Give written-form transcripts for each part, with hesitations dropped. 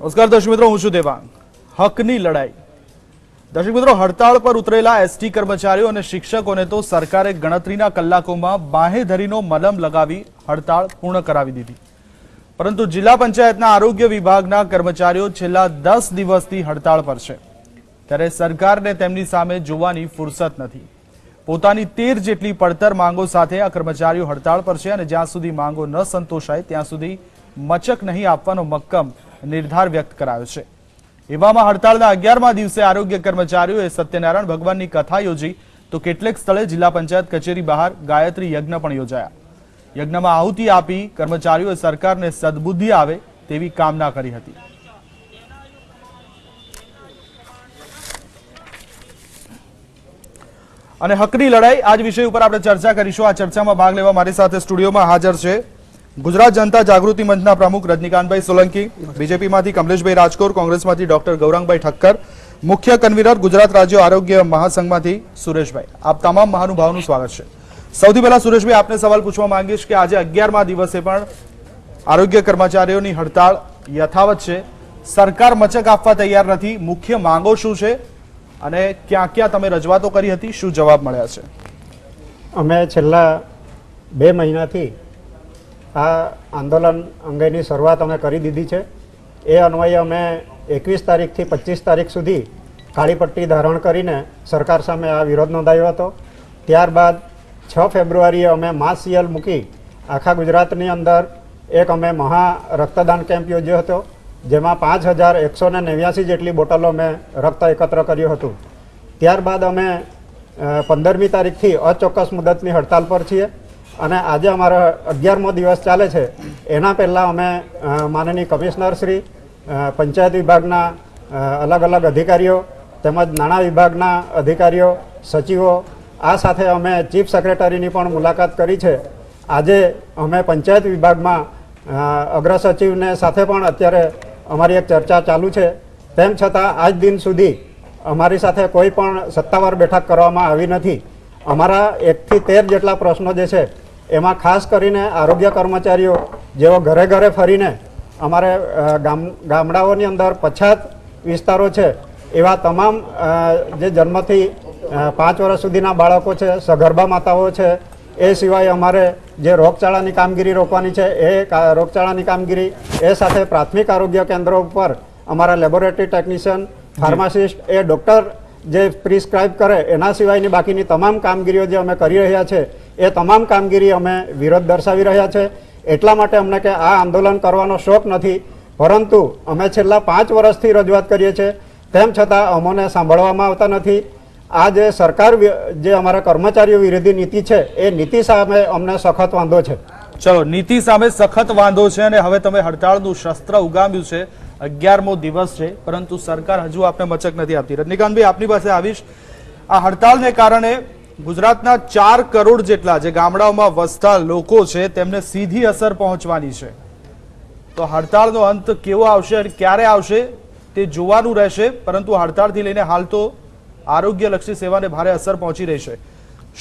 નમસ્કાર દર્શક મિત્રો, હું છું દેવાંગ. હકની લડાઈ. દર્શક મિત્રો, હડતાળ પર ઉતરેલા એસટી કર્મચારીઓ અને શિક્ષકોને તો સરકારે ગણતરીના કલાકોમાં બાંહેધરીનો મલમ લગાવી હડતાળ પૂર્ણ કરાવી દીધી, પરંતુ જિલ્લા પંચાયતના આરોગ્ય વિભાગના કર્મચારીઓ છેલ્લા 10 દિવસથી હડતાળ પર છે. ત્યારે સરકારને તેમની સામે જોવાની ફુરસત નથી. પોતાની 13 જેટલી પડતર માંગો સાથે આ કર્મચારીઓ હડતાળ પર છે અને જ્યાં સુધી માંગો ન સંતોષાય ત્યાં સુધી મચક નહીં આપવાનો મક્કમ નિર્ધાર વ્યક્ત કરાયો છે. એવામાં હડતાળના 11મા દિવસે આરોગ્ય કર્મચારીઓએ સત્યનારાયણ ભગવાનની કથા યોજી તો કેટલેક સ્થળે જિલ્લા પંચાયત કચેરી બહાર ગાયત્રી યજ્ઞ પણ યોજાયા. યજ્ઞમાં આહુતિ આપી કર્મચારીઓએ સરકારને સદબુદ્ધિ આવે તેવી કામના કરી હતી. અને હકની લડાઈ આજ વિષય ઉપર આપણે ચર્ચા કરીશું. આ ચર્ચામાં ભાગ લેવા મારી સાથે સ્ટુડિયોમાં હાજર છે ગુજરાત જનતા જાગૃતિ મંચના પ્રમુખ રજનીકાંતભાઈ સોલંકી, બીજેપીમાંથી કમલેશભાઈ રાજકોર, કોંગ્રેસમાંથી ડોક્ટર ગૌરાંગભાઈ ઠક્કર, મુખ્ય કન્વીનર ગુજરાત રાજ્ય આરોગ્ય મહાસંઘમાંથી સુરેશભાઈ. આપ તમામ મહાનુભાવોનું સ્વાગત છે. સૌથી પહેલા સુરેશભાઈ, આપને સવાલ પૂછવા માંગીશ કે આજે 11મા દિવસે પણ આરોગ્ય કર્મચારીઓની હડતાળ યથાવત છે. સરકાર મચક આપવા તૈયાર નથી. મુખ્ય માંગો શું છે અને ક્યાં ક્યાં તમે રજૂઆતો કરી હતી, શું જવાબ મળ્યા છે? અમે છેલ્લા 2 મહિનાથી આ આંદોલન અંગેની શરૂઆત અમે કરી દીધી છે. એ અન્વયે અમે 21 તારીખથી 25 તારીખ સુધી કાળી પટ્ટી ધારણ કરીને સરકાર સામે આ વિરોધ નોંધાવ્યો હતો. ત્યારબાદ 6 ફેબ્રુઆરીએ અમે માસ સીએલ મૂકી આખા ગુજરાતની અંદર એક અમે મહા રક્તદાન કેમ્પ યોજ્યો હતો, જેમાં 5189 જેટલી બોટલો અમે રક્ત એકત્ર કર્યું હતું. ત્યારબાદ અમે 15મી તારીખથી અચોક્કસ મુદતની હડતાલ પર છીએ અને આજે અમારો 11મો દિવસ ચાલે છે. એના પહેલાં અમે માનનીય કમિશનર શ્રી, પંચાયત વિભાગના અલગ અલગ અધિકારીઓ તેમજ નાણાં વિભાગના અધિકારીઓ, સચિવો, આ સાથે અમે ચીફ સેક્રેટરીની પણ મુલાકાત કરી છે. આજે અમે પંચાયત વિભાગમાં અગ્ર સચિવને સાથે પણ અત્યારે અમારી એક ચર્ચા ચાલુ છે. તેમ છતાં આજ દિન સુધી અમારી સાથે કોઈ પણ સત્તાવાર બેઠક કરવામાં આવી નથી. અમારા 1 થી 13 જેટલા પ્રશ્નો જે છે એમાં ખાસ કરીને આરોગ્ય કર્મચારીઓ જેઓ ઘરે ઘરે ફરીને અમારે ગામડાઓની અંદર પછાત વિસ્તારો છે એવા તમામ જે જન્મથી 5 વર્ષ સુધીના બાળકો છે, સગર્ભા માતાઓ છે, એ સિવાય અમારે જે રોગચાળાની કામગીરી રોકવાની છે એ રોગચાળાની કામગીરી, એ સાથે પ્રાથમિક આરોગ્ય કેન્દ્રો ઉપર અમારા લેબોરેટરી ટેકનિશિયન, ફાર્માસિસ્ટ, એ ડૉક્ટર જે પ્રિસ્ક્રાઇબ કરે એના સિવાયની બાકીની તમામ કામગીરીઓ જે અમે કરી રહ્યા છે એ તમામ કામગીરી અમે વિરોધ દર્શાવી રહ્યા છે. એટલા માટે અમને કે આ આંદોલન કરવાનો શોખ નથી, પરંતુ અમે છેલ્લા 5 વર્ષથી રજૂઆત કરીએ છીએ, તેમ છતાં અમોને સાંભળવામાં આવતા નથી. આ જે સરકાર જે અમારા કર્મચારીઓ વિરોધી નીતિ છે એ નીતિ સામે અમને સખત વાંધો છે. ચલો, નીતિ સામે સખત વાંધો છે અને હવે તમે હડતાળનું શસ્ત્ર ઉગામ્યું છે. 11મો દિવસ છે પરંતુ સરકાર હજુ આપને મચક નથી આપતી. રજનીકાંતભાઈ, આપની પાસે આવીશ. આ હડતાળને કારણે ગુજરાતના 4 કરોડ જેટલા જે ગામડાઓમાં વસતા લોકો છે તેમને સીધી અસર પહોંચવાની છે. તો હડતાળનો અંત કેવો આવશે અને ક્યારે આવશે તે જોવાનું રહેશે, પરંતુ હડતાળથી લઈને હાલ તો આરોગ્યલક્ષી સેવાને ભારે અસર પહોંચી રહી છે.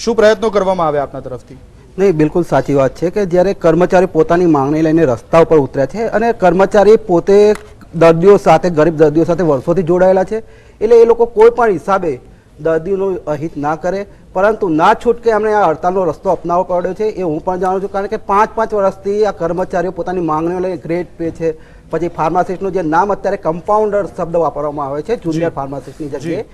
શું પ્રયત્નો કરવામાં આવે આપના તરફથી? નહીં, બિલકુલ સાચી વાત છે કે જ્યારે કર્મચારી પોતાની માંગણી લઈને રસ્તા ઉપર ઉતર્યા છે અને કર્મચારી પોતે દર્દીઓ સાથે, ગરીબ દર્દીઓ સાથે વર્ષોથી જોડાયેલા છે, એટલે એ લોકો કોઈ પણ હિસાબે દર્દીઓનું અહિત ના કરે, પરંતુ ના છૂટકે એમણે આ હડતાલનો રસ્તો અપનાવવો પડ્યો છે એ હું પણ જાણું છું. કારણ કે 5 વર્ષથી આ કર્મચારીઓ પોતાની માંગણીઓ લઈને ગ્રેડ પે છે, પછી ફાર્માસિસ્ટનું જે નામ અત્યારે કમ્પાઉન્ડર શબ્દ વાપરવામાં આવે છે જુનિયર ફાર્માસિસ્ટની જગ્યાએ,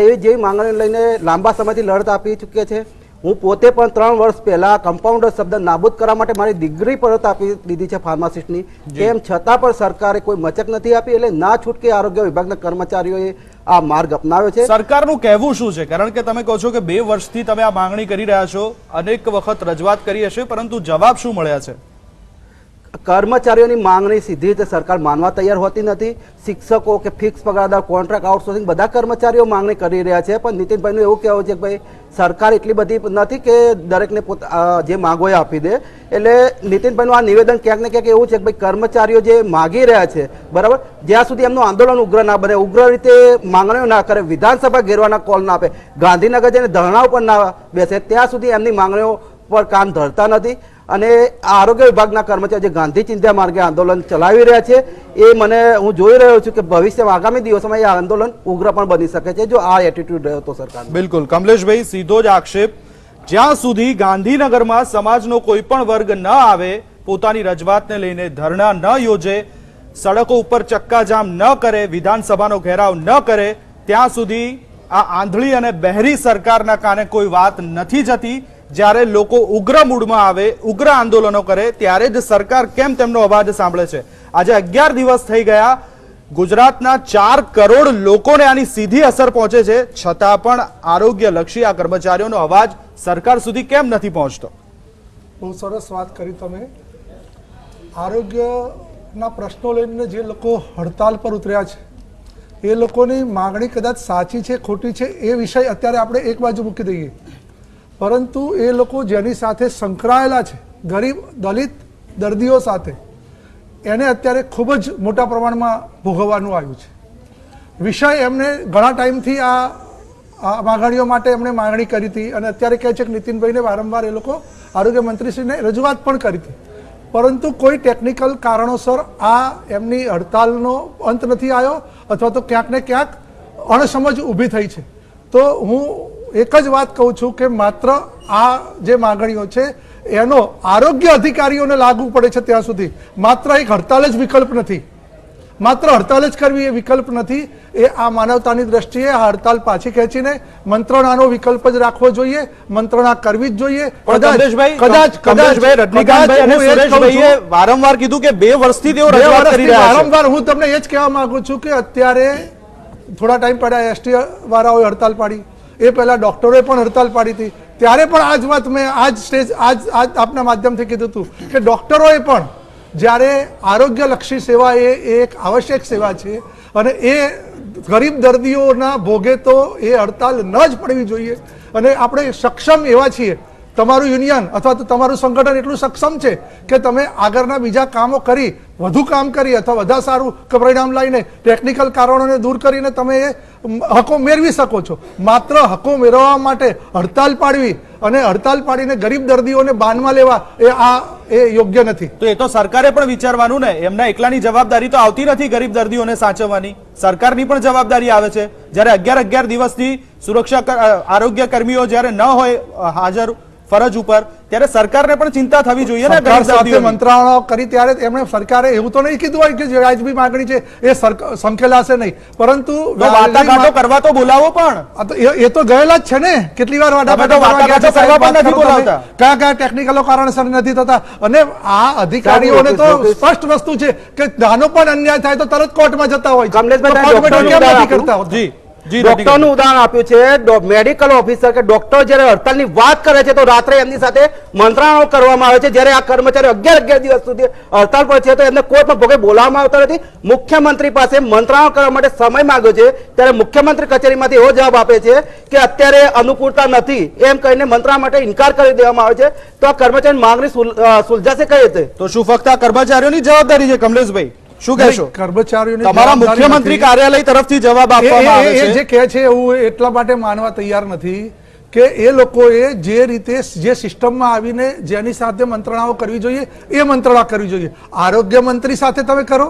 એવી જેવી માંગણીઓ લઈને લાંબા સમયથી લડત આપી ચૂક્યા છે. હું પોતે પણ 3 વર્ષ પહેલા કમ્પાઉન્ડર શબ્દ નાબૂદ કરવા માટે મારી ડિગ્રી પરત આપી દીધી છે ફાર્માસિસ્ટની. તેમ છતાં પણ સરકારે કોઈ મચક નથી આપી, એટલે ના છૂટકે આરોગ્ય વિભાગના કર્મચારીઓએ આ માર્ગ અપનાવ્યો છે. સરકારનું કહેવું શું છે? કારણ કે તમે કહો છો કે 2 વર્ષથી તમે આ માંગણી કરી રહ્યા છો, અનેક વખત રજૂઆત કરી હશે, પરંતુ જવાબ શું મળ્યા છે? કર્મચારીઓની માંગણી સીધી રીતે સરકાર માનવા તૈયાર હોતી નથી. શિક્ષકો કે ફિક્સ પગારદાર, કોન્ટ્રાક્ટ આઉટસોર્સિંગ બધા કર્મચારીઓ માંગણી કરી રહ્યા છે, પણ નીતિનભાઈનું એવું કહેવું છે કે ભાઈ સરકાર એટલી બધી નથી કે દરેકને જે માંગો એ આપી દે. એટલે નીતિનભાઈનું આ નિવેદન ક્યાંક ને ક્યાંક એવું છે કે ભાઈ કર્મચારીઓ જે માગી રહ્યા છે, બરાબર, જ્યાં સુધી એમનું આંદોલન ઉગ્ર ના બને, ઉગ્ર રીતે માંગણીઓ ના કરે, વિધાનસભા ઘેરવાના કોલ ના આપે, ગાંધીનગર જઈને ધરણા ઉપર ના બેસે, ત્યાં સુધી એમની માંગણીઓ પર કાન ધરતા નથી. અને આરોગ્ય વિભાગના કર્મચારીઓ જે ગાંધી ચિંધ્યા માર્ગે આંદોલન ચલાવી રહ્યા છે એ હું જોઈ રહ્યો છું કે ભવિષ્યમાં આગામી દિવસોમાં એ આંદોલન ઉગ્ર પણ બની શકે છે જો આ એટીટ્યુડ રહ્યો તો સરકાર. બિલકુલ કમલેશભાઈ, સીધો જ આક્ષેપ, જ્યાં સુધી ગાંધીનગરમાં સમાજનો કોઈ પણ વર્ગ ન આવે, પોતાની રજૂઆતને લઈને ધરણા ન યોજે, સડકો ઉપર ચક્કાજામ ન કરે, વિધાનસભાનો ઘેરાવ ન કરે, ત્યાં સુધી આ આંધળી અને બહેરી સરકારના કાને કોઈ વાત નથી જતી. જ્યારે લોકો ઉગ્ર મૂડમાં આવે, ઉગ્ર આંદોલનો કરે, ત્યારે જ સરકાર કેમ તેમનો અવાજ સાંભળે છે? આજે 11 દિવસ થઈ ગયા, ગુજરાતના 4 કરોડ લોકોને આની સીધી અસર પહોંચે છે, છતાં પણ આરોગ્યલક્ષી આ કર્મચારીઓનો અવાજ સરકાર સુધી કેમ નથી પહોંચતો? બહુ સરસ વાત કરી તમે. આરોગ્યના પ્રશ્નો લઈને જે લોકો હડતાલ પર ઉતર્યા છે એ લોકોની માગણી કદાચ સાચી છે ખોટી છે એ વિષય અત્યારે આપણે એક બાજુ મૂકી દઈએ, પરંતુ એ લોકો જેની સાથે સંકળાયેલા છે ગરીબ દલિત દર્દીઓ સાથે, એને અત્યારે ખૂબ જ મોટા પ્રમાણમાં ભોગવવાનું આવ્યું છે. વિષય એમને ઘણા ટાઈમથી આ માગણીઓ માટે એમણે માગણી કરી હતી અને અત્યારે કહે છે કે નીતિનભાઈને વારંવાર એ લોકો આરોગ્ય મંત્રીશ્રીને રજૂઆત પણ કરી હતી, પરંતુ કોઈ ટેકનિકલ કારણોસર આ એમની હડતાલનો અંત નથી આવ્યો અથવા તો ક્યાંક ને ક્યાંક અણસમજ ઊભી થઈ છે. તો હું એક જ વાત કહું છું કે માત્ર આ જે માગણીઓ છે એનો આરોગ્ય અધિકારીઓને લાગુ પડે છે ત્યાં સુધી માત્ર એક હડતાલ જ વિકલ્પ નથી, માત્ર હડતાલ જ કરવી એ વિકલ્પ નથી. એ આ માનવતાની દ્રષ્ટિએ આ હડતાલ પાછી ખેંચીને મંત્રણાનો વિકલ્પ જ રાખવો જોઈએ, મંત્રણા કરવી જ જોઈએ. વારંવાર કીધું કે 2 વર્ષથી તેઓ રજૂઆત કરી રહ્યા છે. વારંવાર હું તમને એ જ કહેવા માંગુ છું કે અત્યારે થોડા ટાઈમ પહેલા એસટી વાળાઓએ હડતાલ પાડી, એ પહેલા ડોક્ટરોએ પણ હડતાલ પાડી હતી, ત્યારે પણ આ જ વાત મેં આજ આપના માધ્યમથી કીધું હતું કે ડોક્ટરોએ પણ જ્યારે આરોગ્યલક્ષી સેવા એ એક આવશ્યક સેવા છે અને એ ગરીબ દર્દીઓના ભોગે તો એ હડતાલ ન જ પડવી જોઈએ. અને આપણે સક્ષમ એવા છીએ, તમારું યુનિયન અથવા તો તમારું સંગઠન એટલું સક્ષમ છે કે તમે આગળના બીજા કામો કરી, વધુ કામ કરી અથવા વધારે સારું પરિણામ લાવીને ટેકનિકલ કારણોને દૂર કરીને તમે એ હકો મેળવી શકો છો. માત્ર હકો મેળવવા માટે હડતાલ પાડવી અને હડતાલ પાડીને ગરીબ દર્દીઓને બાનમાં લેવા એ યોગ્ય નથી. તો એ તો સરકારે પણ વિચારવાનું ને, એમના એકલાની જવાબદારી તો આવતી નથી ગરીબ દર્દીઓને સાચવવાની, સરકારની પણ જવાબદારી આવે છે. જ્યારે 11 દિવસથી સુરક્ષા આરોગ્ય કર્મીઓ જ્યારે ન હોય હાજર ફરજ ઉપર, ત્યારે સરકારને પણ ચિંતા થવી જોઈએ ને. સરકાર સાથે મંત્રણાઓ કરી ત્યારે એમણે સરકારે એવું તો નહીં કીધું હોય કે જે વાજબી માંગણી છે એ સંકેલાશે નહીં, પરંતુ વાટાઘાટો કરવા તો બોલાવો પણ. એ તો ગયેલા જ છે ને, કેટલી વાર વાટાઘાટો કયા કયા ટેકનિકલો કારણસર નથી થતા. અને આ અધિકારીઓને તો સ્પષ્ટ વસ્તુ છે કે નાનો પણ અન્યાય થાય તો તરત કોર્ટમાં જતા હોય. ડોક્ટરનું ઉદાહરણ આપ્યું છે, મેડિકલ ઓફિસર કે ડોક્ટર જયારે હડતાલની વાત કરે છે તો રાત્રે એમની સાથે મંત્રણાઓ કરવામાં આવે છે. જ્યારે આ કર્મચારીઓ 11 દિવસ સુધી હડતાલ પર છે તો એમને કોઈ પણ ભોગે બોલાવવામાં આવતો નથી. મુખ્યમંત્રી પાસે મંત્રણાઓ કરવા માટે સમય માંગ્યો છે ત્યારે મુખ્યમંત્રી કચેરીમાંથી એવો જવાબ આપે છે કે અત્યારે અનુકૂળતા નથી એમ કહીને મંત્રણા માટે ઇનકાર કરી દેવામાં આવે છે. તો આ કર્મચારી માંગણી સુલઝાશે કઈ રીતે? તો શું ફક્ત આ કર્મચારીઓની જવાબદારી છે? કમલેશભાઈ શું કહેશો? કર્મચારીઓની તમારા મુખ્યમંત્રી કાર્યાલય તરફથી જવાબ આપવામાં આવે છે. જે કહે છે હું એટલા માટે માનવા તૈયાર નથી કે એ લોકોએ જે રીતે જે સિસ્ટમમાં આવીને જેની સાથે મંત્રણાઓ કરવી જોઈએ એ મંત્રણા કરવી જોઈએ. આરોગ્ય મંત્રી સાથે તમે કરો,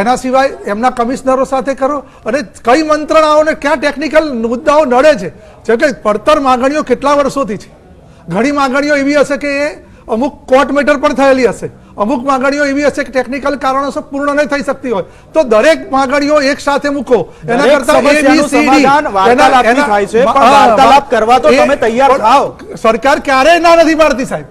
એના સિવાય એમના કમિશનરો સાથે કરો. અને કઈ મંત્રણાઓને ક્યાં ટેકનિકલ મુદ્દાઓ નડે છે, જેમ કે પડતર માંગણીઓ કેટલા વર્ષોથી છે, ઘણી માંગણીઓ એવી હશે કે એ અમુક કોર્ટ મેટર પણ થયેલી હશે, અમુક માંગણીઓ એવી હશે કે ટેકનિકલ કારણોસર પૂર્ણ નહીં થઈ શકતી હોય, તો દરેક માંગણીઓ એક સાથે મૂકો. એના કરતા સરકાર ક્યારેય ના નથી પાડતી સાહેબ.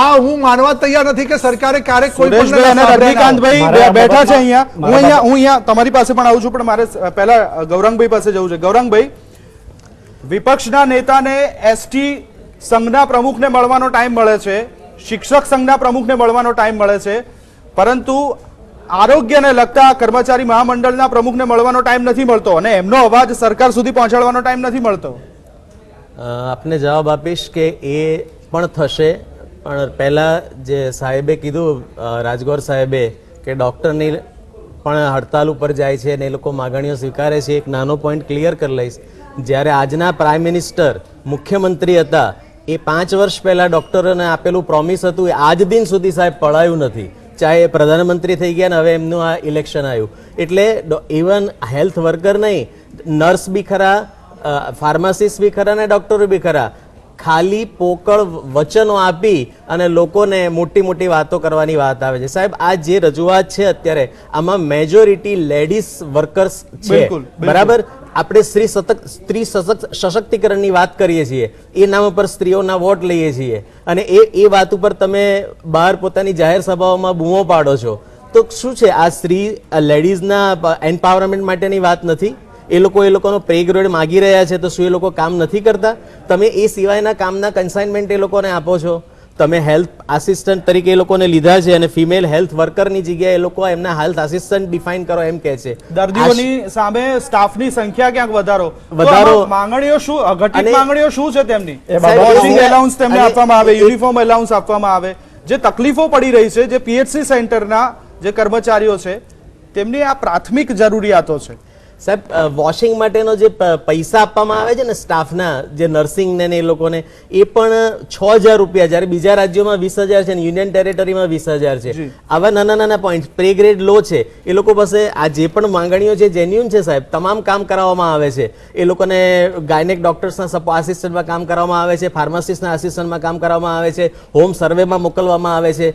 આ હું માનવા તૈયાર નથી કે સરકારે ક્યારેક કોઈ રજનીકાંતભાઈ બેઠા છે અહીંયા. હું અહીંયા તમારી પાસે પણ આવું છું, પણ મારે પહેલા ગૌરાંગભાઈ પાસે જવું છે. ગૌરાંગભાઈ, વિપક્ષના નેતાને એસટી સંઘના પ્રમુખને મળવાનો ટાઈમ મળે છે, શિક્ષક સંઘના પ્રમુખને મળવાનો ટાઈમ મળે છે, પરંતુ આરોગ્યને લગતા કર્મચારી મહામંડળના પ્રમુખને મળવાનો ટાઈમ નથી મળતો અને એમનો અવાજ સરકાર સુધી પહોંચાડવાનો ટાઈમ નથી મળતો. આપને જવાબ આપીશ કે એ પણ થશે, પણ પહેલા જે સાહેબે કીધું રાજગોર સાહેબે કે ડોક્ટરની પણ હડતાલ ઉપર જાય છે અને એ લોકો માગણીઓ સ્વીકારે છે, એક નાનો પોઈન્ટ ક્લિયર કરી લઈશ. જ્યારે આજના પ્રાઇમ મિનિસ્ટર મુખ્યમંત્રી હતા એ 5 વર્ષ પહેલા ડોક્ટરોને આપેલું પ્રોમિસ હતું એ આજ દિન સુધી સાહેબ પડાયું નથી. ચાહે એ પ્રધાનમંત્રી થઈ ગયા ને હવે એમનું આ ઇલેક્શન આવ્યું એટલે ઇવન હેલ્થ વર્કર નહીં, નર્સ બી ખરા, ફાર્માસિસ્ટ બી ખરા ને ડોક્ટરો બી ખરા, ખાલી પોકળ વચનો આપી અને લોકોને મોટી મોટી વાતો કરવાની વાત આવે છે. સાહેબ આ જે રજૂઆત છે અત્યારે આમાં મેજોરિટી લેડીઝ વર્કર્સ છે. બિલકુલ, બિલકુલ. બરાબર, આપણે સ્ત્રી સશક્તિકરણની વાત કરીએ છીએ, એ નામ પર સ્ત્રીઓના વોટ લઈએ છીએ અને એ વાત ઉપર તમે બહાર પોતાની જાહેર સભાઓમાં બૂમો પાડો છો તો શું છે આ સ્ત્રી લેડીઝના એમ્પાવરમેન્ટ માટેની વાત નથી? એ લોકોનો પે ગ્રેડ માગી રહ્યા છે તો શું એ લોકો કામ નથી કરતા? તમે એ સિવાયના કામના કન્સાઇનમેન્ટ એ લોકોને આપો છો. તમે હેલ્થ આસિસ્ટન્ટ તરીકે એ લોકોને લીધા છે અને ફિમેલ હેલ્થ વર્કરની જગ્યાએ એ લોકો એમના હેલ્થ આસિસ્ટન્ટ ડિફાઇન કરો એમ કહે છે. દર્દીઓની સામે સ્ટાફની સંખ્યા ક્યાંક વધારો. વધારો. તો આમાં માંગણીઓ શું, અઘટિત અને- માંગણીઓ શું છે તેમની? સાહેબ, વોશિંગ અને- એલાઉન્સ તેમને અને- આપવામાં આવે, યુનિફોર્મ એલાઉન્સ આપવામાં આવે. જે તકલીફો પડી રહી છે, જે પીએચસી સેન્ટરના જે કર્મચારીઓ છે તેમની આ પ્રાથમિક જરૂરિયાતો છે. સાહેબ વોશિંગ માટેનો જે પૈસા આપવામાં આવે છે ને સ્ટાફના, જે નર્સિંગને ને એ લોકોને, એ પણ 6,000 રૂપિયા, જ્યારે બીજા રાજ્યોમાં 20,000 છે ને યુનિયન ટેરેટરીમાં 20,000 છે. જી. આવા નાના નાના પોઈન્ટ, પ્રે ગ્રેડ લો છે, એ લોકો પાસે આ જે પણ માંગણીઓ છે જેન્યુન છે સાહેબ. તમામ કામ કરાવવામાં આવે છે. એ લોકોને ગાયનેક ડોક્ટર્સના આસિસ્ટન્ટમાં કામ કરવામાં આવે છે, ફાર્માસિસ્ટના આસિસ્ટન્ટમાં કામ કરવામાં આવે છે, હોમ સર્વેમાં મોકલવામાં આવે છે,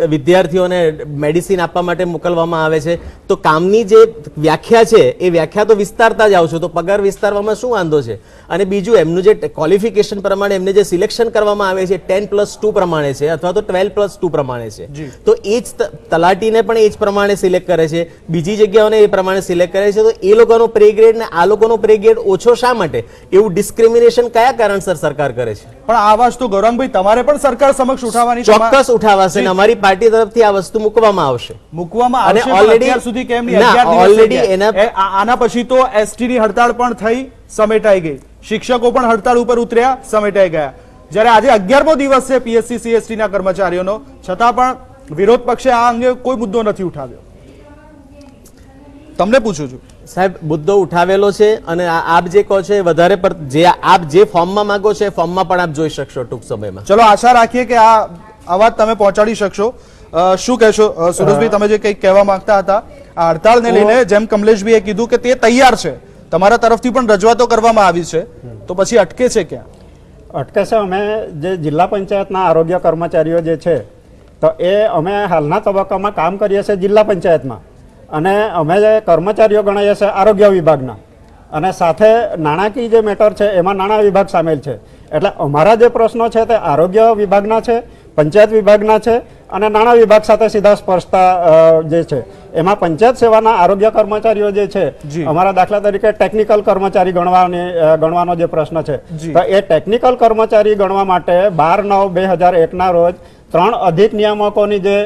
વિદ્યાર્થીઓને મેડિસિન આપવા માટે મોકલવામાં આવે છે. તો કામની જે વ્યાખ્યા છે એ વ્યાખ્યા તો વિસ્તારતા જાઓ છો તો પગાર વિસ્તારવામાં શું વાંધો છે? અને બીજું એમનું જે ક્વોલિફિકેશન પ્રમાણે એમને જે સિલેક્શન કરવામાં આવે છે 10+2 પ્રમાણે છે અથવા તો 12+2 પ્રમાણે છે. તો એ જ તલાટીને પણ એ જ પ્રમાણે સિલેક્ટ કરે છે, બીજી જગ્યાઓને એ પ્રમાણે સિલેક્ટ કરે છે. તો એ લોકોનો પ્રે ગ્રેડ ને આ લોકોનો પ્રે ગ્રેડ ઓછો શા માટે? એવું ડિસ્ક્રિમિનેશન કયા કારણસર સરકાર કરે છે? પણ આ અવાજ તો ગૌરંગભાઈ તમારે પણ સરકાર સમક્ષ ઉઠાવવાની, ચોક્કસ ઉઠાવાશે અને અમારી પાર્ટી તરફથી આ વસ્તુ મૂકવામાં આવશે. મૂકવામાં અને આવશે. પણ already- અત્યાર સુધી કેમ નહીં? ના, 11 દિવસ already થઈ ગયા. એના- આના પછી તો એસટી ની હડતાળ પણ થઈ, સમેટાઈ ગઈ. શિક્ષકો પણ હડતાળ ઉપર ઉતર્યા, સમેટાઈ ગયા. જ્યારે આજે 11મો દિવસ છે પીએસસી સીએસટી ના કર્મચારીઓનો, છતાં પણ વિરોધ પક્ષે આ અંગે કોઈ મુદ્દો નથી ઉઠાવ્યો. તમને પૂછું છું સાહેબ, મુદ્દો ઉઠાવેલો છે અને આપ જે કહો છો એ વધારે પર જે આપ જે ફોર્મમાં માંગો છો એ ફોર્મમાં પણ આપ જોઈ શકશો ટૂંક સમયમાં. ચલો આશા રાખીએ કે આ અવાજ તમે પહોંચાડી શકશો. શું કહેશો સુરેશભાઈ, તમે જે કંઈક કહેવા માંગતા હતા આ હડતાળને લઈને? જેમ કમલેશભાઈએ કીધું કે તે તૈયાર છે, તમારા તરફથી પણ રજૂઆતો કરવામાં આવી છે, તો પછી અટકે છે ક્યાં? અટકે છે અમે જે જિલ્લા પંચાયતના આરોગ્ય કર્મચારીઓ જે છે તો એ અમે હાલના તબક્કામાં કામ કરીએ છીએ જિલ્લા પંચાયતમાં અને અમે જે કર્મચારીઓ ગણાઈએ છીએ આરોગ્ય વિભાગના અને સાથે નાણાકીય જે મેટર છે એમાં નાણાં વિભાગ સામેલ છે. એટલે અમારા જે પ્રશ્નો છે તે આરોગ્ય વિભાગના છે, પંચાયત વિભાગના છે અને નાણાં વિભાગ સાથે સીધા સ્પર્શતા જે છે. એમાં પંચાયત સેવાના આરોગ્ય કર્મચારીઓ જે છે, જી. અમારા દાખલા તરીકે ટેકનિકલ કર્મચારી ગણવાનો જે પ્રશ્ન છે, જી. તો એ ટેકનિકલ કર્મચારી ગણવા માટે 12/9/2001 ના રોજ 3 અધિક નિયામકોની જે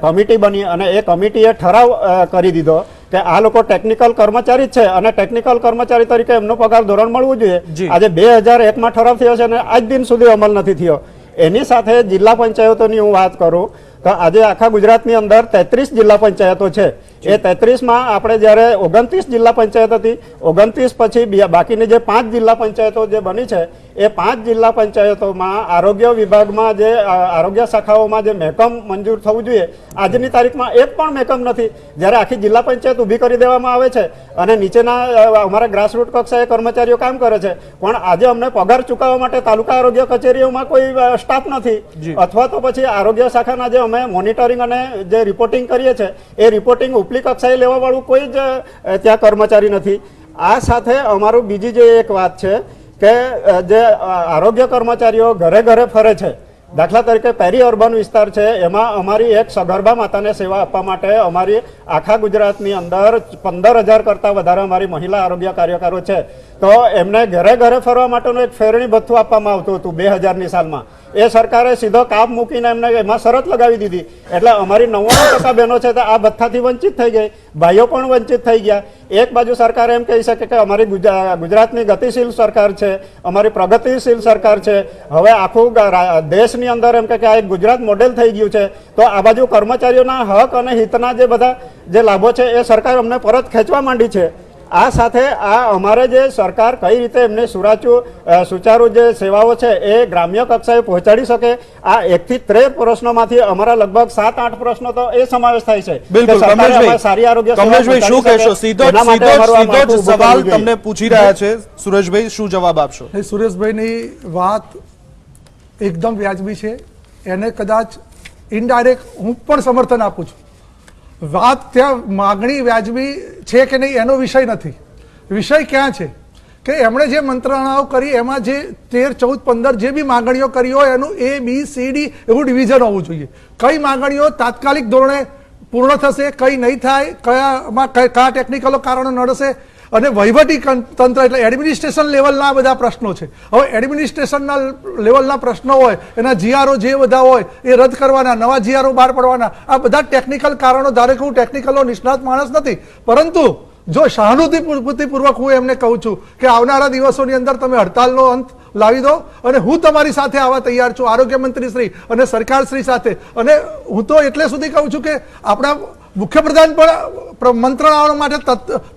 કમિટી બની અને એ કમિટીએ ઠરાવ કરી દીધો કે આ લોકો ટેકનિકલ કર્મચારી જ છે અને ટેકનિકલ કર્મચારી તરીકે એમનો પગાર ધોરણ મળવું જોઈએ. જી. આજે 2001માં ઠરાવ થયો છે અને આજ દિન સુધી અમલ નથી થયો. એની સાથે જિલ્લા પંચાયતોની હું વાત કરું તો આજે આખા ગુજરાતની અંદર 33 જિલ્લા પંચાયતો છે. એ 33માં આપણે જ્યારે 29 જિલ્લા પંચાયત હતી, 29 પછી બાકીની જે 5 જિલ્લા પંચાયતો જે બની છે એ 5 જિલ્લા પંચાયતોમાં આરોગ્ય વિભાગમાં જે આરોગ્ય શાખાઓમાં જે મહેકમ મંજૂર થવું જોઈએ આજની તારીખમાં એક પણ મહેકમ નથી. જ્યારે આખી જિલ્લા પંચાયત ઊભી કરી દેવામાં આવે છે અને નીચેના અમારા ગ્રાસરૂટ કક્ષાએ કર્મચારીઓ કામ કરે છે, પણ આજે અમને પગાર ચૂકવવા માટે તાલુકા આરોગ્ય કચેરીઓમાં કોઈ સ્ટાફ નથી અથવા તો પછી આરોગ્ય શાખાના જે અમે મોનિટરિંગ અને જે રિપોર્ટિંગ કરીએ છીએ એ રિપોર્ટિંગ ઉપલી કક્ષાએ લેવા વાળું કોઈ જ ત્યાં કર્મચારી નથી. આ સાથે અમારું બીજી જે એક વાત છે કે જે આરોગ્ય કર્મચારીઓ ઘરે ઘરે ફરે છે, દાખલા તરીકે પેરી અર્બન વિસ્તાર છે એમાં અમારી એક સગર્ભા માતાને સેવા આપવા માટે અમારી આખા ગુજરાતની અંદર 15,000 કરતાં વધારે અમારી મહિલા આરોગ્ય કાર્યકરો છે. તો એમને ઘરે ઘરે ફરવા માટેનું એક ફેરણી ભથ્થું આપવામાં આવતું હતું 2000ની સાલમાં. એ સરકારે સીધો કાપ મૂકીને એમને એમાં શરત લગાવી દીધી. એટલે અમારી 99% બહેનો છે તે આ ભથ્થાથી વંચિત થઈ ગઈ, ભાઈઓ પણ વંચિત થઈ ગયા. એક બાજુ સરકાર એમ કહી શકે કે અમારી ગુજરાતની ગતિશીલ સરકાર છે, અમારી પ્રગતિશીલ સરકાર છે, હવે આખું દેશની અંદર એમ કે આ એક ગુજરાત મોડેલ થઈ ગયું છે. તો આ બાજુ કર્મચારીઓના હક અને હિતના જે બધા જે લાભો છે એ સરકાર અમને પરત ખેંચવા માંડી છે. આ સાથે આ અમારે જે સરકાર કઈ રીતે એમને સુચારુ જે સેવાઓ છે એ ગ્રામ્ય કક્ષાએ પહોંચાડી શકે, આ 1 થી 13 પ્રશ્નોમાંથી અમારા લગભગ 7-8 પ્રશ્નો તો એ સમાવેશ થાય છે. બિલકુલ કે સરકારે કમલેશભાઈ, અમારી સારી આરોગ્ય સેવા કમલેશભાઈ શું પહોંચાડી કહેશો? શકે. સીધો એના માટે અમારું આ જ માળખું ઊભું સવાલ કરવું જોઈએ. તમને પૂછી રહ્યા છે સુરેશભાઈ, શું જવાબ આપશો? એ સુરેશભાઈની વાત એકદમ વ્યાજબી છે, એને કદાચ ઇનડાયરેક્ટ હું પણ સમર્થન આપું છું. વાત ત્યાં માગણી વ્યાજબી છે કે નહીં એનો વિષય નથી. વિષય ક્યાં છે કે એમણે જે મંત્રણાઓ કરી એમાં જે 13, 14, 15 જે બી માગણીઓ કરી હોય એનું ABCD એવું ડિવિઝન હોવું જોઈએ. કઈ માગણીઓ તાત્કાલિક ધોરણે પૂર્ણ થશે, કઈ નહીં થાય, કયા ટેકનિકલો કારણો નડશે, અને વહીવટી તંત્ર એટલે એડમિનિસ્ટ્રેશન લેવલના બધા પ્રશ્નો છે. હવે એડમિનિસ્ટ્રેશનના લેવલના પ્રશ્નો હોય એના જીઆરઓ જે બધા હોય એ રદ કરવાના, નવા જીઆરઓ બહાર પડવાના, આ બધા ટેકનિકલ કારણો. ધારો કે હું ટેકનિકલનો નિષ્ણાત માણસ નથી, પરંતુ જો સહાનુભૂતિપૂર્વક હું એમને કહું છું કે આવનારા દિવસોની અંદર તમે હડતાલનો અંત લાવી દો અને હું તમારી સાથે આવવા તૈયાર છું, આરોગ્ય મંત્રી શ્રી અને સરકાર શ્રી સાથે. અને હું તો એટલે સુધી કહું છું કે આપણા મુખ્યપ્રધાન પણ મંત્રણાઓ માટે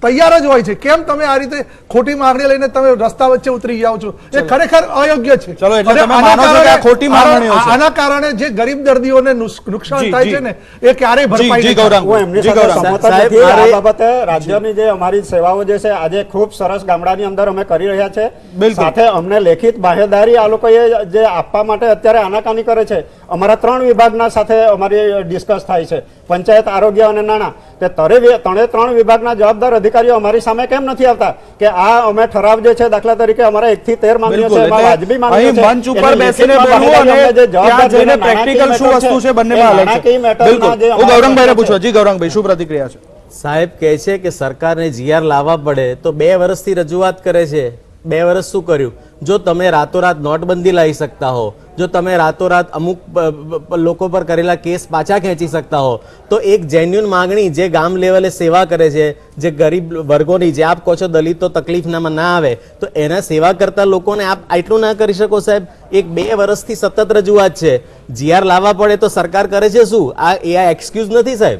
તૈયાર જ હોય છે. કેમ તમે આ રીતે ખોટી માંગણી લઈને તમે રસ્તા વચ્ચે ઉતરી જાઓ છો? એ ખરેખર અયોગ્ય છે. ચલો, એટલે અને તમે માનો છો કે આ ખોટી માંગણીઓ છે. આના કારણે જે ગરીબ દર્દીઓને નુકસાન થાય છે ને એ ક્યારેય ભરપાઈ જી નહીં થાય. ગૌરાંગ, હું એમની જી સાથે ગૌરાંગ. સહમત સાહેબ, નથી. આ મારે- બાબતે રાજ્યની જે અમારી સેવાઓ જે છે આજે ખૂબ સરસ ગામડાની અંદર અમે કરી રહ્યા છે. બિલકુલ. સાથે અમને લેખિત બાહેદારી આ લોકોએ જે આપવા માટે અત્યારે આનાકાની કરે છે. અમારા 3 વિભાગના સાથે અમારી ડિસ્કસ થાય છે, પંચાયત, આરોગ્ય અને નાણાં. તે ત્રણે વિભાગના જવાબદાર અધિકારીઓ અમારી સામે કેમ નથી આવતા કે આ અમે ઠરાવ જે છે દાખલા તરીકે અમારા 1 થી 13 માંગણીઓ છે, એમાં વાજબી માંગણીઓ અહીં છે. મંચ ઉપર એની બેસીને લેખિતમાં બોલવું અને બાહેદારી અમને જે જવાબદાર ત્યાં જઈને જેને પ્રેક્ટિકલ શું નાણાકીય વસ્તુ છે મેટર બંનેમાં અલગ છે. નાણાકીય મેટરના બિલકુલ. જે હું અમારા ગૌરંગભાઈને છે. પૂછવા, જી ગૌરંગભાઈ શું પ્રતિક્રિયા છે? સાહેબ કહે છે કે સરકારને જીઆર લાવવા પડે તો 2 વર્ષથી રજૂઆત કરે છે. 2 વર્ષ શું કર્યું? જો તમે રાતોરાત નોટબંધી લાવી શકતા હો, જો તમે રાતોરાત અમુક લોકો પર કરેલા કેસ પાછા ખેંચી શકતા હો, તો એક જેન્યુન માંગણી જે ગામ લેવલે સેવા કરે છે, જે ગરીબ વર્ગોની, જે આપ કહો છો દલિતો તકલીફનામાં ના આવે, તો એના સેવા કરતા લોકોને આપ આટલું ના કરી શકો સાહેબ? 2 વર્ષથી સતત રજૂઆત છે. જીઆર લાવવા પડે તો સરકાર કરે છે શું? આ એક્સક્યુઝ નથી સાહેબ.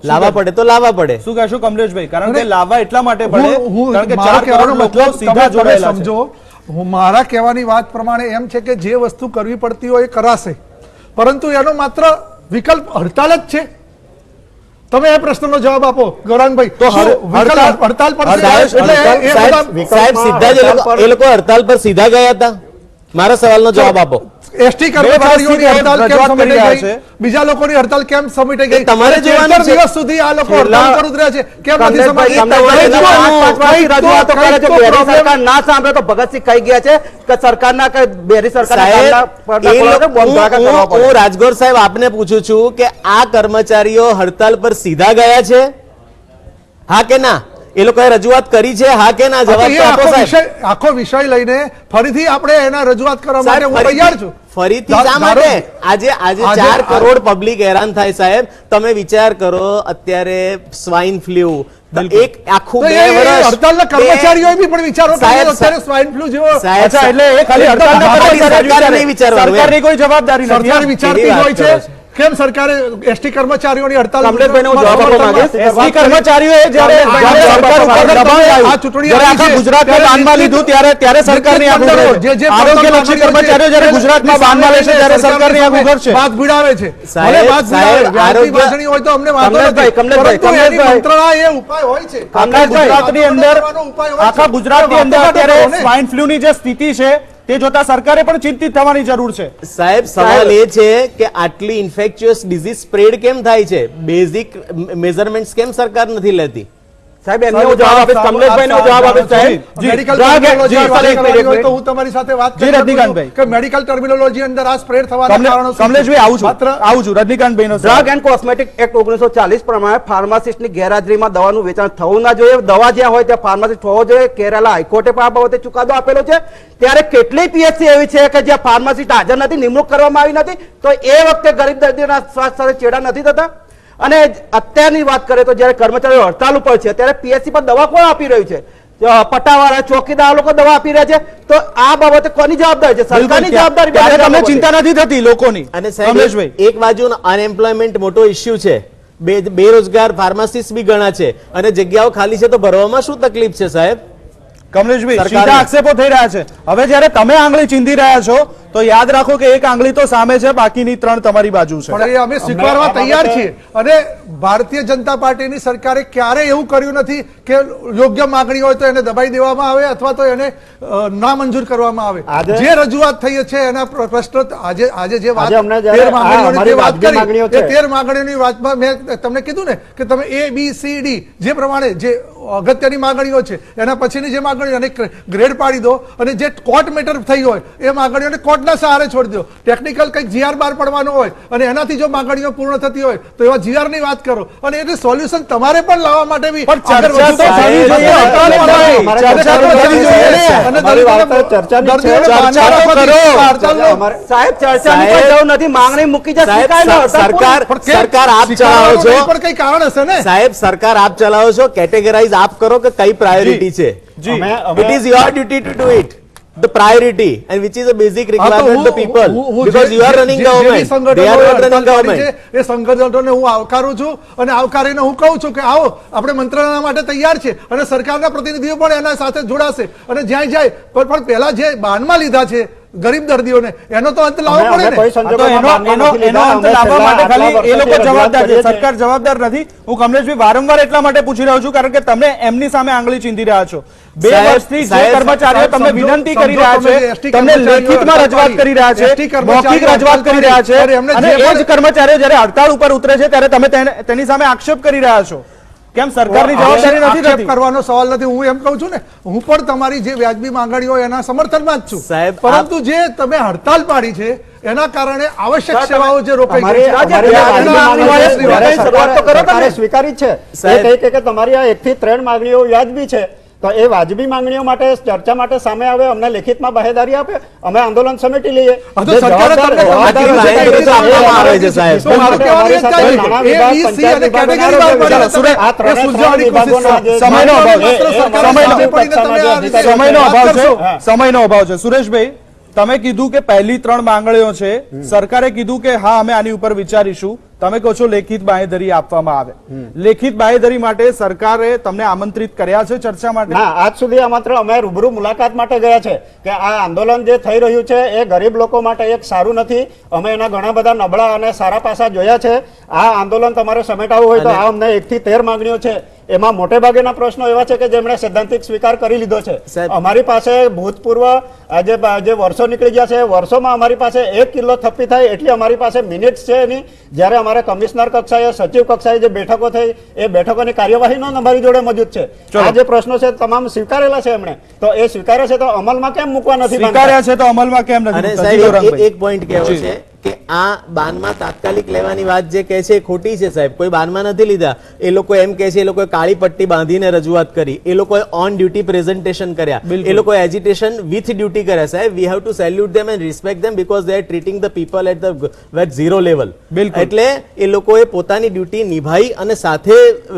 લાવવા પડે તો લાવવા પડે. શું કહેશો કમલેશભાઈ? કારણ કે અને લાવવા એટલા માટે પડે કારણ કે 4 મારા કહેવાનો કરોડ લોકો મતલબ સીધા તમે જોડાયેલા છે. સમજો. મારા કહેવાની વાત પ્રમાણે એમ છે કે જે વસ્તુ કરવી પડતી હોય એ કરાશે, પરંતુ એનો માત્ર વિકલ્પ હડતાલ જ છે. તમે એ પ્રશ્નનો જવાબ આપો ગૌરાંગભાઈ. તો શું હડતાલ- હડતાલ પર છે? સાહેબ, એટલે એ બધા સાહેબ સીધા જ એ લોકો હડતાલ પર સીધા ગયા હતા? મારા સવાલનો જવાબ આપો. એસટી કર્મચારીઓની હડતાલ કેમ રજૂઆત કરી સમેટાઈ રહ્યા ગઈ? છે. બીજા લોકોની હડતાલ કેમ સમેટાઈ ગઈ? તમારે જોવાનું 13 છે. દિવસ સુધી આ લોકો હડતાલ પર ઉતર્યા છે, કેમ નથી કમલેશભાઈ, સમાતી? તમને કંઈક તો- પાંચ-પાંચમાંથી રજૂઆતો કરે છે. કંઈક તો બેરી problem- સરકાર ના સાંભળે તો ભગતસિંહ કહી ગયા છે કે સરકારના કે બેરી સરકારના સાહેબ, કામના એ પર લોકો- બંધ કરવા હું પડે. રાજગોર સાહેબ આપને પૂછું છું કે આ કર્મચારીઓ હડતાલ પર સીધા ગયા છે, હા કે ના? એ લોકોએ રજૂઆત કરી છે, હા કે ના? જવાબ એ તો આપો સાહેબ. આખો વિષય લઈને ફરીથી આપણે એના રજૂઆત કરવા માટે સાહેબ, હું તૈયાર છું. ફરીથી શા માટે? આજે 4 કરોડ પબ્લિક હેરાન થાય સાહેબ. તમે વિચાર કરો, અત્યારે સ્વાઇન ફ્લૂ, એક આખું તો 2 એ વર્ષ હડતાલના કર્મચારીઓએ બી પણ વિચારો કર્યો. સાહેબ, અત્યારે સ્વાઇન ફ્લૂ જેવો સાહેબ, અચ્છા, એટલે એ ખાલી એકદમ હડતાલના સરકારી કર્મચારીઓ નહીં વિચારવાનું. સરકારની કોઈ જવાબદારી નથી. સરકાર વિચારતી કેવી વાત હોય છે. કરો છો? કેમ સરકારે એસટી કર્મચારીઓની હડતાલ કમલેશભાઈને હું જવાબ આપવા માંગીશ. એસટી કર્મચારીઓએ જ્યારે સરકાર ઉપર દબાણ આવ્યું, આ ચૂંટણી જ્યારે આવી આખા છે, ગુજરાતને ત્યારે બાનમાં લીધું ત્યારે સરકારની આગળ મંડળો, રહે છે. જે આરોગ્યલક્ષી કર્મચારીઓ જ્યારે ગુજરાતમાં બાનમાં લે છે ત્યારે સરકારની આગળ ઘર છે. બાદ ભીડાવે છે. સાહેબ, ભલે બાદ ભીડાવે. સાહેબ, વ્યાજબી આરોગ્ય- માગણી હોય તો અમને વાંધો નથી. કમલેશભાઈ, પરંતુ એની કમલેશભાઈ. મંત્રણા એ ઉપાય હોય છે. આખા ગુજરાતની અંદર ઉપાય હોય છે. આખા ગુજરાતની અંદર વાતો અત્યારે કરો ને. સ્વાઇન ફ્લૂની જે સ્થિતિ છે તે જોતા સરકારે પણ ચિંતિત થવાની જરૂર છે. સાહેબ, સવાલ એ છે કે આટલી ઇન્ફેક્ચ્યુઅસ ડિઝીઝ સ્પ્રેડ કેમ થાય છે? બેઝિક મેઝરમેન્ટ્સ કેમ સરકાર નથી લેતી? સાહેબ એમને હું જવાબ આપીશ. કમલેશભાઈને હું જવાબ આપીશ સાહેબ. જી, મેડિકલ જી, ટર્મિનોલોજી જી, વાત એક મિનિટ, કરવાની હોય એક તો હું તમારી સાથે વાત જી, કરી શકું રજનીકાંતભાઈ. છું કે મેડિકલ ટર્મિનોલોજી અંદર આ સ્પ્રેડ થવાના કારણો શું છે? કમલેશભાઈ આવું માત્ર છું રજનીકાંતભાઈનો સવાલ. ડ્રગ એન્ડ કોસ્મેટિક એક્ટ 1940 પ્રમાણે ફાર્માસિસ્ટની ગેરહાજરીમાં દવાનું વેચાણ થવું ના જોઈએ. દવા જ્યાં હોય ત્યાં ફાર્માસિસ્ટ હોવો જોઈએ. કેરાલા હાઈકોર્ટે પણ આ બાબતે ચુકાદો આપેલો છે. ત્યારે કેટલી પીએચસી એવી છે કે જ્યાં ફાર્માસિસ્ટ હાજર નથી, નિમણૂક કરવામાં આવી નથી, તો એ વખતે ગરીબ દર્દીઓના સ્વાસ્થ્ય સાથે ચેડા નથી થતા. અને અત્યારની વાત કરીએ તો જ્યારે કર્મચારીઓ હડતાલ ઉપર છે ત્યારે પીએચસી પર દવા કોણ આપી રહ્યું છે? પટ્ટાવાળા, ચોકીદાર લોકો દવા આપી રહ્યા છે. તો આ બાબતે કોની જવાબદારી છે? સરકારની જવાબદારી ત્યારે બને છે આ તમને બાબતે. ચિંતા નથી થતી લોકોની? અને સાહેબ, કમલેશભાઈ એક બાજુ અનએમ્પ્લોયમેન્ટ મોટો ઇસ્યુ છે, બેરોજગાર ફાર્માસિસ્ટ બી ઘણા છે અને જગ્યાઓ ખાલી છે તો ભરવામાં શું તકલીફ છે સાહેબ? કમલેશભાઈ, સરકારને. સીધા આક્ષેપો થઈ રહ્યા છે. હવે જ્યારે તમે આંગળી ચીંધી રહ્યા છો તો યાદ રાખો કે એક આંગળી તો સામે છે, બાકીની 3 તમારી બાજુ છે. પણ એ અમે સ્વીકારવા તૈયાર છીએ અને ભારતીય જનતા પાર્ટીની સરકારે ક્યારેય એવું કર્યું નથી કે યોગ્ય માંગણી હોય તો એને દબાઈ દેવામાં આવે અથવા તો એને નામંજૂર કરવામાં આવે. આજે- જે રજૂઆત થઈ છે એના પ્રશ્નો આજે જે વાત આજે અમને જ્યારે 13 માંગણીઓની અમારી જે વાત વાજબી કરી માંગણીઓ એ છે. 13 માંગણીઓની વાતમાં મેં તમને કીધું ને કે તમે ABCD જે પ્રમાણે જે અગત્યની માંગણીઓ છે એના પછીની જે માંગણીઓ અને ગ્રેડ પાડી દો અને જે કોર્ટ મેટર થઈ હોય એ માંગણીઓને કોર્ટના સહારે છોડી દો. ટેકનિકલ કંઈક GR બહાર પડવાનો હોય અને એનાથી જો માંગણીઓ પૂર્ણ થતી હોય તો એવા GR ની વાત કરો અને એને સોલ્યુશન તમારે પણ લાવવા માટે બી પણ આગળ ચર્ચા વધવું તો પડે. થવી જોઈએ. ચર્ચા તો થવી જોઈએ. અને અમારી વાત દર્દીઓને- તો ચર્ચાની જ છે. દર્દીઓને ચર્ચા તો બાંધવા કરો. નથી. હડતાલનો- અમારે- સાહેબ ચર્ચાની સાહેબ- કોઈ જરૂર નથી, માંગણી મૂકી જાય, સાહેબ, સ્વીકારી લો. સરકાર પણ કેમ? સરકાર આપ સ્વીકારવાનું ચલાવો છો નહીં, પણ કંઈ કારણ હશે ને. સાહેબ, સરકાર આપ ચલાવો છો, કેટેગરાઇઝ આપ કરો કે કઈ પ્રાયોરિટી છે. જી. It is your duty to do it. The priority and which is a basic હા, તો requirement of the people because you are running government. They are not running government. એ સંગઠનોને હું આવકારું છું અને આવકારીને હું કહું છું કે આવો આપણે મંત્રણા માટે તૈયાર છે અને સરકારના પ્રતિનિધિઓ પણ એના સાથે જોડાશે અને જ્યાં જાય પણ પહેલા જે બાનમાં લીધા છે ગરીબ દર્દીઓને એનો તો અંત લાવવો અમે પડે કોઈ ને. હા, તો એનો અંત લાવવા માટે ખાલી એ લોકો જવાબદાર છે, સરકાર જવાબદાર નથી. હું કમલેશભાઈ વારંવાર એટલા માટે પૂછી રહ્યો છું કારણ કે તમે એમની સામે આંગળી ચીંધી રહ્યા છો. 2 સાહેબ, વર્ષથી જે સાહેબ, કર્મચારીઓ તમને સમજો- વિનંતી સમજો કરી રહ્યા તમે જે છે, ST તમને કર્મચારીઓ લેખિતમાં હડતાલ રજૂઆત કરી રહ્યા છે, ST કર્મચારીઓ મૌખિક રજૂઆત કરી રહ્યા છે અરે એમને અને જે એ જ પણ- કર્મચારીઓ જ્યારે હડતાળ ઉપર ઉતરે છે ત્યારે તમે તેની સામે આક્ષેપ કરી રહ્યા છો. કેમ સરકારની જવાબદારી નથી આક્ષેપ થતી? કરવાનો સવાલ નથી. હું એમ કહું છું ને, હું પણ તમારી જે વ્યાજબી માંગણીઓ હોય એના સમર્થનમાં જ છું. સાહેબ, પરંતુ જે તમે હડતાલ પાડી છે એના કારણે આવશ્યક સેવાઓ જે રોકાઈ અમારી- ગઈ છે. અમારી એના વાજબી માંગણીઓ માંગણીઓ છે. જ્યારે શરૂઆત તો કરો તમે. સરકારે સ્વીકારી જ છે. એ સાહેબ- કહે કે તમારી આ 1 થી 3 માંગણીઓ વ્યાજબી છે તો એ વાજબી માંગણીઓ માટે ચર્ચા માટે સામે આવે, અમને લેખિતમાં બાહેધરી આપે, અમે આંદોલન સમેટી લઈએ. હા, તો જે સરકારે જવાબદાર- તમને જવાબદાર બાહેધરી અધિકારી તો આપવામાં આવે છે, છે. સાહેબ. તો મારું અમારી કહેવાનું એ જ સાથે થાય છે. નાણાં A, વિભાગ, B, C પંચાયત અને વિભાગ category બહાર અને પાડી. સુરેશ, આ એ ત્રણે સુલઝાવવાની ત્રણ કોશિશ વિભાગોના જે- સમયનો અભાવ છે. માત્ર સરકારે સમયનો સામે અભાવ. પડીને તમે આ રીતે સમયનો વાત અભાવ છે. કરશો. સમયનો અભાવ છે. સુરેશભાઈ, તમે કીધું કે પહેલી 3 માંગણીઓ છે, સરકારે કીધું કે હા અમે આની ઉપર વિચારીશું. તમે કહો છો લેખિત બાંહેધરી આપવામાં આવે. લેખિત બાંહેધરી માટે સરકારે તમને આમંત્રિત કર્યા છે ચર્ચા માટે? ના, આજ સુધી આ માત્ર અમે રૂબરૂ મુલાકાત માટે ગયા છે કે આ આંદોલન જે થઈ રહ્યું છે એ ગરીબ લોકો માટે એક સારું નથી. અમે એના ઘણા બધા નબળા અને સારા પાસા જોયા છે. આ આંદોલન તમારે સમેટાવવું હોય તો આ અમને 1 થી 13 માંગણીઓ છે એમાં મોટે ભાગેના પ્રશ્નો એવા છે કે જેમણે સૈદ્ધાંતિક સ્વીકાર કરી લીધો છે. સાહેબ- અમારી પાસે ભૂતપૂર્વ જે વર્ષો નીકળી ગયા છે, વર્ષોમાં અમારી પાસે 1 કિલો થપ્પી થાય એટલી અમારી પાસે મિનિટ્સ છે એની. જ્યારે અમારે કમિશનર કક્ષાએ, સચિવ કક્ષાએ જે બેઠકો થઈ એ બેઠકોની કાર્યવાહી નો અમારી જોડે મોજૂદ છે. આ જે પ્રશ્નો છે તમામ સ્વીકારેલા છે એમણે, તો એ સ્વીકારે છે તો અમલમાં કેમ મૂકવા નથી માંગતા? સ્વીકાર્યા છે તો અમલમાં કેમ અને નથી? સાહેબ ગૌરંગભાઈ. એક પોઈન્ટ કહેવો જી. છે કે આ બાનમાં તાત્કાલિક લેવાની વાત જે કહે છે એ ખોટી છે સાહેબ. કોઈ બાનમાં નથી લીધા. એ લોકો એમ કહે છે એ લોકોએ કાળી પટ્ટી બાંધીને રજૂઆત કરી, એ લોકોએ ઓન ડ્યુટી પ્રેઝન્ટેશન કર્યા, બિલકુલ. એ લોકોએ એજિટેશન વિથ ડ્યુટી કર્યા. સાહેબ, we have to salute them and respect them because they are treating the people at the zero level. બિલકુલ. એટલે એ લોકોએ પોતાની ડ્યુટી નિભાઈ અને સાથે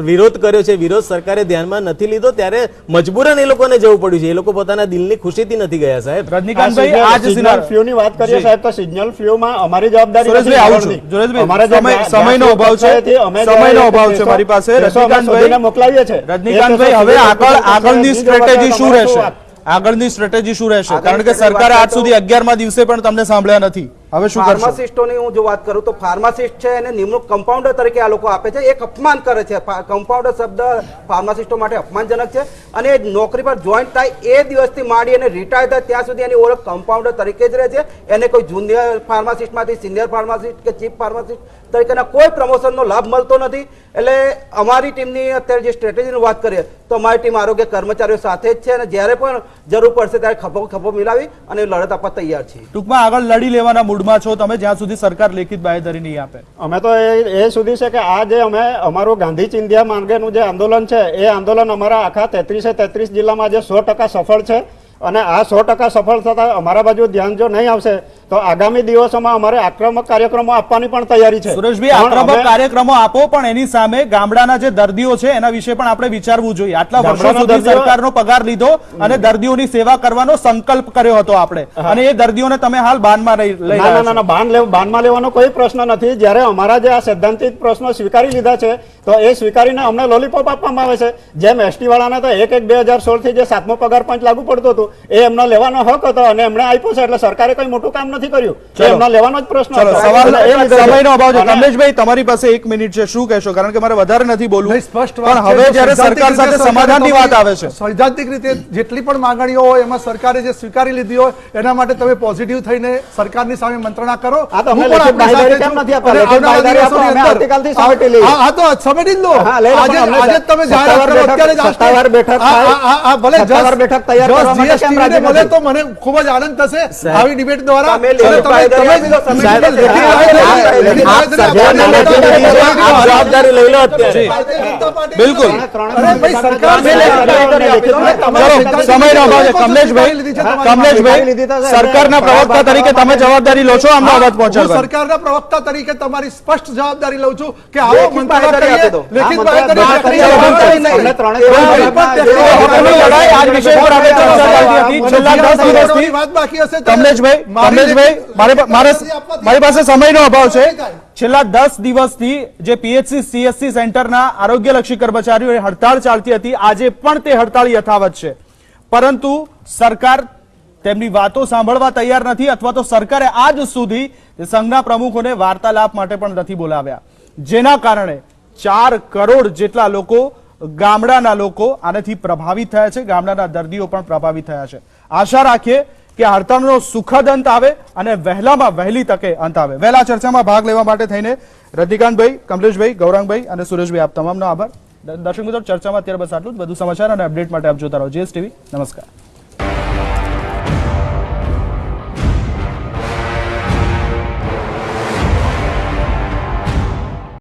વિરોધ કર્યો છે. વિરોધ સરકારે ધ્યાનમાં નથી લીધો ત્યારે મજબૂરન એ લોકોને જવું પડ્યું છે. એ લોકો પોતાના દિલની ખુશીથી નથી ગયા સાહેબ. રજનીકાંતભાઈ, આ જ સિગ્નલ ફ્લુ ની વાત કરીએ જી. સાહેબ તો સિગ્નલ ફ્લુ માં અમારી જવાબદારી સુરેશભાઈ, નથી આવું છું. આગળની. સુરેશભાઈ, અમારે જે સમયનો અભાવ છે. કક્ષાએથી અમે જે સમયનો અભાવ છે કેસો- મારી પાસે. કેસો અમે રજનીકાંતભાઈ, શોધીને મોકલાવીએ છે. રજનીકાંતભાઈ, એ હવે કેસો આગળની બીજી સ્ટ્રેટેજી વખત શું અમારે રહેશે? વાત? આગળની સ્ટ્રેટેજી શું રહેશે? આગળની કારણ કે સ્ટ્રેટેજી સરકારે આજ વાત સુધી 11મા દિવસે પણ તમને સાંભળ્યા નથી. હવે શું કરશો? ફાર્માસિસ્ટોની હું જો વાત કરું તો ફાર્માસિસ્ટ છે એને નિમણૂક કમ્પાઉન્ડર તરીકે આ લોકો આપે છે, એક અપમાન કરે છે. કમ્પાઉન્ડર શબ્દ ફાર્માસિસ્ટો માટે અપમાનજનક છે અને એ નોકરી પર જોઈન્ટ થાય એ દિવસથી માંડી અને રિટાયર થાય ત્યાં સુધી એની ઓળખ કમ્પાઉન્ડર તરીકે જ રહે છે. એને કોઈ જુનિયર ફાર્માસિસ્ટમાંથી સિનિયર ફાર્માસિસ્ટ કે ચીફ ફાર્માસિસ્ટ તરીકેના કોઈ પ્રમોશનનો લાભ મળતો નથી. એટલે અમારી ટીમની અત્યારે જે સ્ટ્રેટેજીની વાત કરીએ તો અમારી ટીમ આરોગ્ય કર્મચારીઓ સાથે જ છે અને જ્યારે પણ જરૂર પડશે ત્યારે ખભો મિલાવી અને લડત આપવા તૈયાર છીએ. ટૂંકમાં આગળ લડી લેવાના મૂડમાં છો તમે જ્યાં સુધી સરકાર લેખિત બાંહેધરી નહીં આપે? અમે તો એ સુધી છે કે આ જે અમે અમારું ગાંધી ચિંધ્યા માર્ગેનું જે આંદોલન છે એ આંદોલન અમારા આખા 33 જિલ્લામાં જે 100% સફળ છે અને આ 100% સફળ થતા અમારા બાજુ ધ્યાન જો નહીં આવશે તો આગામી દિવસોમાં અમારે આક્રમક કાર્યક્રમો આપવાની પણ તૈયારી છે. સુરેશભાઈ, પણ આક્રમક અમે- કાર્યક્રમો આપો, પણ એની સામે ગામડાના જે દર્દીઓ છે એના વિશે પણ આપણે વિચારવું જોઈએ. આટલા વર્ષો ગામડાના સુધી દર્દીઓ- સરકારનો પગાર લીધો અને દર્દીઓની સેવા કરવાનો સંકલ્પ કર્યો હતો આપણે, અને એ દર્દીઓને તમે હાલ બાનમાં લઈ ના રહ્યા ના છો. ના બાનમાં લેવાનો કોઈ પ્રશ્ન નથી. જ્યારે અમારા જે આ સૈદ્ધાંતિક પ્રશ્નો સ્વીકારી લીધા છે તો એ સ્વીકારીને અમને લોલીપોપ આપવામાં આવે છે. જેમ એસટી વાળાને તો 1/1/2016 થી જે 7મો પગાર પંચ લાગુ પડતો હતો એ એમનો લેવાનો હક હતો અને એમણે આપ્યો છે, એટલે સરકારે કોઈ મોટું કામ નથી કર્યું. એ એમનો લેવાનો જ પ્રશ્ન ચલો, હતો. સવાલ એટલે એ લીધે છે. સમયનો અભાવ છે. અને- કમલેશભાઈ, તમારી પાસે 1 મિનિટ છે, શું કહેશો? કારણ કે મારે વધારે નથી બોલવું, નહીં, સ્પષ્ટ વાત પણ છે. હવે જો જ્યારે સૈદ્ધાંતિક સરકાર સાથે રીતે સરકારે સમાધાનની વાત આવે છે, સૈદ્ધાંતિક રીતે જેટલી પણ માંગણીઓ હોય એમાં સરકારે જે સ્વીકારી લીધી હોય એના માટે તમે પોઝિટિવ થઈને સરકારની સામે મંત્રણા કરો. હા, તો અમે હું પણ લેખિત આપણી સાથે બાંહેધરી કેમ છું. નથી આપતા? અને લેખિત આવનારા બાંહેધરી આપો, દિવસોની અમે અંદર આવતીકાલથી સમેટી લઈએ. હા, તો સમેટી જ લો. હા, લઈ લો, આજે પણ અમને આજે જ તમે જાહેરાત કરો, અત્યારે જ સત્તાવાર બેઠક થાય. ભલે સત્તાવાર બેઠક તૈયાર કરવા માટે GST કેમ ને રાજી મળે નથી? તો મને ખૂબ જ આનંદ થશે આવી ડિબેટ દ્વારા. તમે અને લેખિત બાંહેધરી આપી દો, તમે સાહેબ, લેખિત લેખિત બાંહેધરી બાંહેધરી આપ જવાબદારી લઈ લો અત્યારે. ભારતીય જનતા પાર્ટી- બિલકુલ. અરે ભાઈ, સરકાર અમે લેખિત ચલો, સમયનો અભાવ છે. કમલેશભાઈ, સરકારના પ્રવક્તા તરીકે તમે જવાબદારી લો છો આમનો અવાજ હું પહોંચાડવા. સરકારના પ્રવક્તા તરીકે તમારી સ્પષ્ટ જવાબદારી લઉં છું કે આવો લેખિત મંત્રણા બાંહેધરી કરીએ. આપી દો. લેખિત હા, બાંહેધરી મંત્રણા આપી દો. કરી નહીં. અમને ત્રણેય હકની લડાઈ આજ વિષય પર આપણે ચર્ચા ચાલતી હતી. છેલ્લા 10 દિવસથી વાત બાકી હશે તો કમલેશભાઈ, મારી પાસે સમયનો અભાવ છે. છેલ્લા 10 દિવસથી જે પીએચસી સીએસસી સેન્ટરના આરોગ્યલક્ષી કર્મચારીઓની હડતાળ ચાલતી હતી, આજે પણ તે હડતાળ યથાવત છે, પરંતુ સરકાર તેમની વાતો સાંભળવા તૈયાર નથી, અથવા તો સરકારે આજ સુધી સંઘના પ્રમુખોને વાર્તાલાપ માટે પણ નથી બોલાવ્યા, જેના કારણે 4 કરોડ જેટલા લોકો, ગામડાના લોકો આનાથી પ્રભાવિત થયા છે. ગામડાના દર્દીઓ પણ પ્રભાવિત થયા છે. આશા રાખીએ કે હડતાળનો સુખદ અંત આવે અને વહેલામાં વહેલી તકે અંત આવે. વહેલા ચર્ચામાં ભાગ લેવા માટે થઈને રતિકાંતભાઈ, કમલેશભાઈ, ગૌરાંગભાઈ અને સુરેશભાઈ, આપ તમામનો આભાર. દર્શક મિત્રો, ચર્ચામાં અત્યારે બસ આટલું જ. વધુ સમાચાર અને અપડેટ માટે આપ જોતા રહો GS TV. નમસ્કાર.